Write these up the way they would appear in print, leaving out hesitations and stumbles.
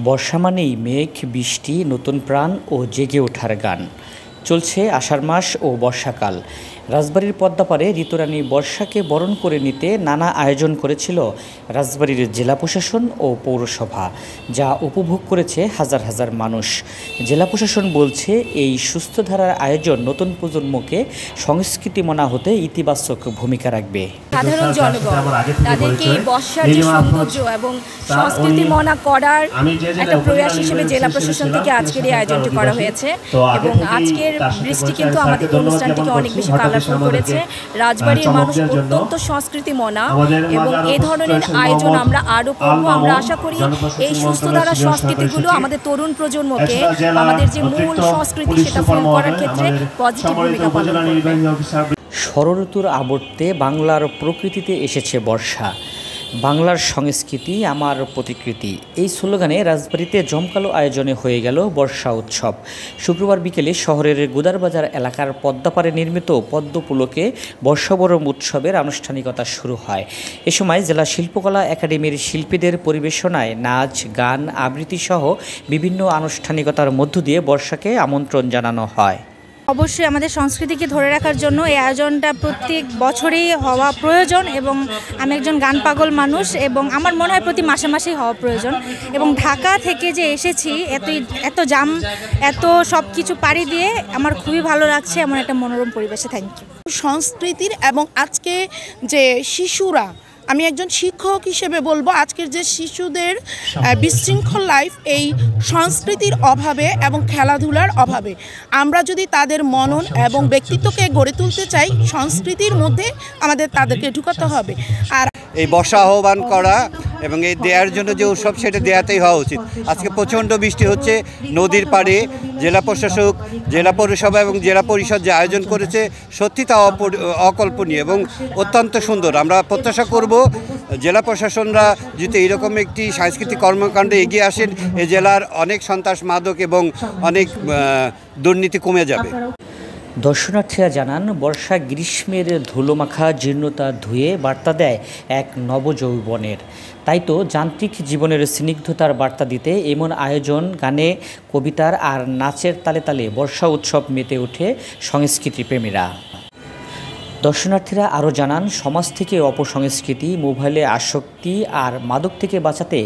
বর্ষা মানেই মেঘ, বৃষ্টি, নতুন প্রাণ ও জেগে ওঠার গান। চলছে আষাঢ় মাস ও বর্ষাকাল। রাজবাড়ীর পদ্মাপাড়ে ঋতুরানী বর্ষাকে বরণ করে নিতে নানা আয়োজন করেছিল রাজবাড়ীর জেলা প্রশাসন ও পৌরসভা, যা উপভোগ করেছে হাজার হাজার মানুষ। জেলা প্রশাসন বলছে, এই সুস্থ ধারার আয়োজন নতুন প্রজন্মকে সংস্কৃতি মনা হতে ইতিবাচক ভূমিকা রাখবে। সাধারণ জনগণ তাদেরকে এই বর্ষার যে সৌন্দর্য এবং সংস্কৃতি মনা করার একটা প্রয়াস হিসেবে জেলা প্রশাসন থেকে আজকের এই আয়োজনটি করা হয়েছে। এবং আজকের বৃষ্টি কিন্তু আমাদের অনুষ্ঠানটিকে অনেক বেশি কালারফুল করেছে। রাজবাড়ির মানুষ অত্যন্ত সংস্কৃতি মনা এবং এই ধরনের আয়োজন আমরা আরও করব। আমরা আশা করি এই সুস্থ ধারার সংস্কৃতিগুলো আমাদের তরুণ প্রজন্মকে আমাদের যে মূল সংস্কৃতি সেটা ফিল করার ক্ষেত্রে পজিটিভ ভূমিকা পালন করবে। ষড় ঋতুর আবর্তে বাংলার প্রকৃতিতে এসেছে বর্ষা, বাংলার সংস্কৃতি আমার প্রতিকৃতি, এই স্লোগানে রাজবাড়ীতে জমকালো আয়োজনে হয়ে গেল বর্ষা উৎসব। শুক্রবার বিকেলে শহরের গুদারবাজার এলাকার পদ্মাপাড়ে নির্মিত পদ্মপুলকে বর্ষবরণ উৎসবের আনুষ্ঠানিকতা শুরু হয়। এ সময় জেলা শিল্পকলা একাডেমির শিল্পীদের পরিবেশনায় নাচ, গান, আবৃত্তি সহ বিভিন্ন আনুষ্ঠানিকতার মধ্য দিয়ে বর্ষাকে আমন্ত্রণ জানানো হয়। অবশ্যই আমাদের সংস্কৃতিকে ধরে রাখার জন্য এই আয়োজনটা প্রত্যেক বছরেই হওয়া প্রয়োজন এবং আমি একজন গান পাগল মানুষ এবং আমার মনে হয় প্রতি মাসে মাসেই হওয়া প্রয়োজন। এবং ঢাকা থেকে যে এসেছি এত জাম, এত সব কিছু পাড়ি দিয়ে আমার খুবই ভালো লাগছে এমন একটা মনোরম পরিবেশে। Thank you. সংস্কৃতির এবং আজকে যে শিশুরা, আমি একজন শিক্ষক হিসেবে বলবো, আজকের যে শিশুদের বিশৃঙ্খল লাইফ এই সংস্কৃতির অভাবে এবং খেলাধুলার অভাবে, আমরা যদি তাদের মনন এবং ব্যক্তিত্বকে গড়ে তুলতে চাই, সংস্কৃতির মধ্যে আমাদের তাদেরকে ঢুকাতে হবে। আর এই বর্ষা আহ্বান করা এবং এই দেওয়ার জন্য যে উৎসব, সেটা দেওয়াতেই হওয়া উচিত। আজকে প্রচণ্ড বৃষ্টি হচ্ছে নদীর পাড়ে। জেলা প্রশাসক, জেলা পৌরসভা এবং জেলা পরিষদ যে আয়োজন করেছে, সত্যি তা অকল্পনীয় এবং অত্যন্ত সুন্দর। আমরা প্রত্যাশা করব জেলা প্রশাসনরা যদি এরকম একটি সাংস্কৃতিক কর্মকাণ্ডে এগিয়ে আসেন, এই জেলার অনেক সন্ত্রাস, মাদক এবং অনেক দুর্নীতি কমে যাবে। দর্শনার্থীরা জানান, বর্ষা গ্রীষ্মের ধুলোমাখা জীর্ণতা ধুয়ে বার্তা দেয় এক নবযৌবনের। তাই তো যান্ত্রিক জীবনের স্নিগ্ধতার বার্তা দিতে এমন আয়োজন, গানে, কবিতার আর নাচের তালে তালে বর্ষা উৎসব মেতে ওঠে সংস্কৃতি প্রেমীরা। দর্শনার্থীরা আরও জানান, সমাজ থেকে অপসংস্কৃতি, মোবাইলে আসক্তি আর মাদক থেকে বাঁচাতে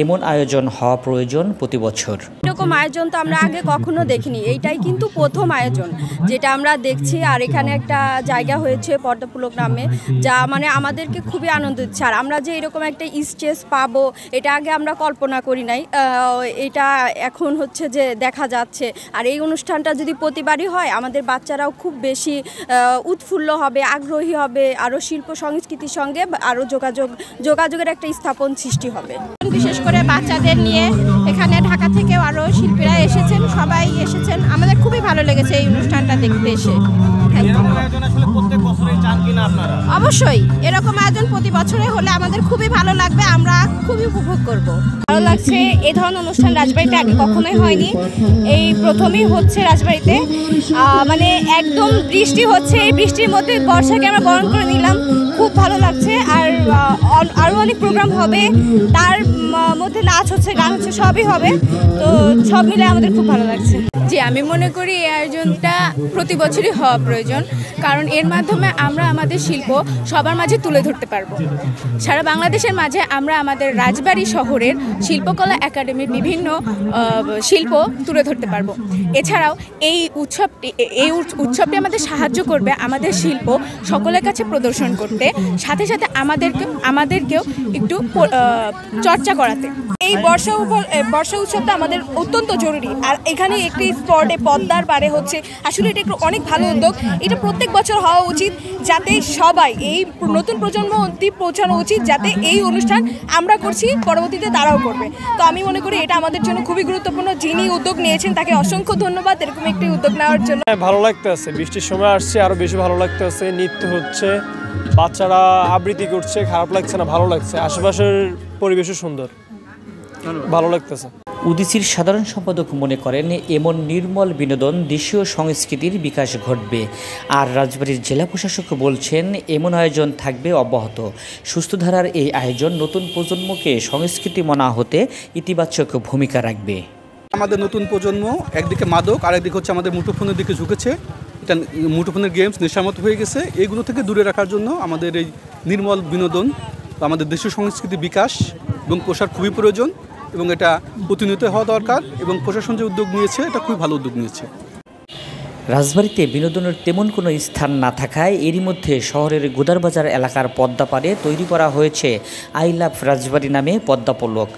এমন আয়োজন হওয়া প্রয়োজন প্রতি বছর। এরকম আয়োজন তো আমরা আগে কখনো দেখিনি, এইটাই কিন্তু প্রথম আয়োজন যেটা আমরা দেখছি। আর এখানে একটা জায়গা হয়েছে পদ্মপুলক নামে, যা মানে আমাদেরকে খুবই আনন্দ দিচ্ছে। আর আমরা যে এরকম একটা স্টেজ পাবো, এটা আগে আমরা কল্পনা করি নাই, এটা এখন হচ্ছে যে দেখা যাচ্ছে। আর এই অনুষ্ঠানটা যদি প্রতিবারই হয়, আমাদের বাচ্চারাও খুব বেশি উৎফুল্ল হবে, আগ্রহী হবে, আরও শিল্প সংস্কৃতির সঙ্গে আরও যোগাযোগের একটা স্থাপন সৃষ্টি হবে। বিশেষ করে বাচ্চাদের নিয়ে এখানে ঢাকা থেকেও আরও শিল্পীরা এসেছেন, সবাই এসেছেন। আমাদের খুবই ভালো লেগেছে এই অনুষ্ঠানটা দেখতে এসে। অবশ্যই এরকম আয়োজন প্রতি বছরে হলে আমাদের খুবই ভালো লাগবে, আমরা খুবই উপভোগ করব। ভালো লাগছে। এই ধরনের অনুষ্ঠান রাজবাড়িতে আগে কখনোই হয়নি, এই প্রথমেই হচ্ছে রাজবাড়িতে। মানে একদম বৃষ্টি হচ্ছে, এই বৃষ্টির মধ্যে বর্ষাকে আমরা বরণ করে নিলাম, খুব ভালো লাগছে। আর আরও অনেক প্রোগ্রাম হবে, তার মধ্যে নাচ হচ্ছে, গান হচ্ছে, সবই হবে। তো সব মিলে আমাদের খুব ভালো লাগছে। জি, আমি মনে করি এই আয়োজনটা প্রতি বছরই হওয়া প্রয়োজন, কারণ এর মাধ্যমে আমরা আমাদের শিল্প সবার মাঝে তুলে ধরতে পারবো। সারা বাংলাদেশের মাঝে আমরা আমাদের রাজবাড়ী শহরের শিল্পকলা একাডেমির বিভিন্ন শিল্প তুলে ধরতে পারবো। এছাড়াও এই উৎসবটি আমাদের সাহায্য করবে আমাদের শিল্প সকলের কাছে প্রদর্শন করতে, সাথে সাথে আমাদেরকেও একটু চর্চা করাতে। এই বর্ষা উৎসবটা আমাদের অত্যন্ত জরুরি। আর এখানে একটি স্পটে পদ্মার পাড়ে হচ্ছে, আসলে এটা একটু অনেক ভালো উদ্যোগ। এটা প্রত্যেক বছর হওয়া উচিত, যাতে সবাই এই নতুন প্রজন্ম অবধি পৌঁছানো উচিত, যাতে এই অনুষ্ঠান আমরা করছি পরবর্তীতে তারাও করবে। তো আমি মনে করি এটা আমাদের জন্য খুবই গুরুত্বপূর্ণ। যিনি উদ্যোগ নিয়েছেন তাকে অসংখ্য ধন্যবাদ এরকম একটি উদ্যোগ নেওয়ার জন্য। ভালো লাগতে আছে, বৃষ্টির সময় আসছে, আরো বেশি ভালো লাগতে আছে। নৃত্য হচ্ছে, বাচ্চারা আবৃত্তি করছে, খারাপ লাগছে না, ভালো লাগছে। আশেপাশের পরিবেশও সুন্দর, ভালো লাগতেছে। উদীচীর সাধারণ সম্পাদক মনে করেন এমন নির্মল বিনোদন দেশীয় সংস্কৃতির বিকাশ ঘটবে। আর রাজবাড়ীর জেলা প্রশাসক বলছেন এমন আয়োজন থাকবে অব্যাহত। সুস্থ ধারার এই আয়োজন নতুন প্রজন্মকে সংস্কৃতি মনা হতে ইতিবাচক ভূমিকা রাখবে। আমাদের নতুন প্রজন্ম একদিকে মাদক আর একদিকে হচ্ছে আমাদের মুঠোফোনের দিকে ঝুঁকেছে। এটা মুঠোফোনের গেমস নেশার মতো হয়ে গেছে। এইগুলো থেকে দূরে রাখার জন্য আমাদের এই নির্মল বিনোদন আমাদের দেশীয় সংস্কৃতির বিকাশ এবং প্রসার খুবই প্রয়োজন এবং এটা প্রতিনিয়ত হওয়া দরকার এবং প্রশাসন যে উদ্যোগ নিয়েছে এটা খুবই ভালো উদ্যোগ নিয়েছে। রাজবাড়ীতে বিনোদনের তেমন কোনো স্থান না থাকায় এরই মধ্যে শহরের গোদারবাজার এলাকার পদ্মা পাড়ে তৈরি করা হয়েছে আই লাভ রাজবাড়ী নামে পদ্মা পলক।